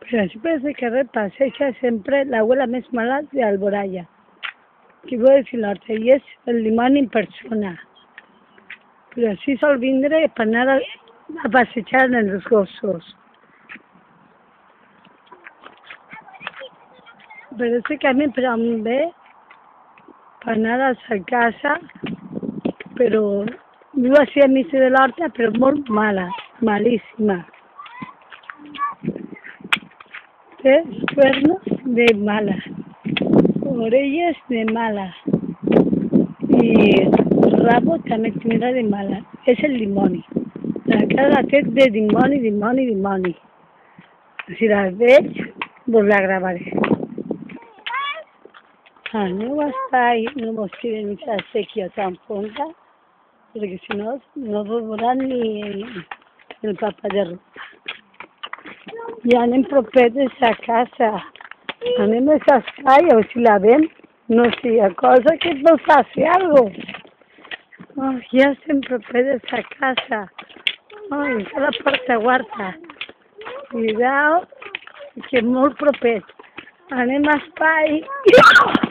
Però sí parece que repasseja sempre l'abuela més mala de Alboraya. Que vull decir l'horta, i és el dimoni en persona. Però sí sol vindre per anar a passejar en els gossos. Parece que a mi em ve per anar a sa casa, però viu així a mig de l'horta, però molt mala, malíssima. Té cuernos de mala, orelles de mala i rabo també tindrà de mala. És el dimoni. La cara té de dimoni, dimoni, dimoni. Si la veig, vos la gravaré. Aneu a estar no mos tiren aquesta sèquia tan fonda, perquè si no, no vos veuran ni el papa de ruta. I anem propet de sa casa. Anem a estar i a veure si la veiem. No sé, a cosa que et vol faci algo. Oh, ja estem propet de sa casa. Oh, està la porta guarda. Cuidao, que molt propet. Anem a estar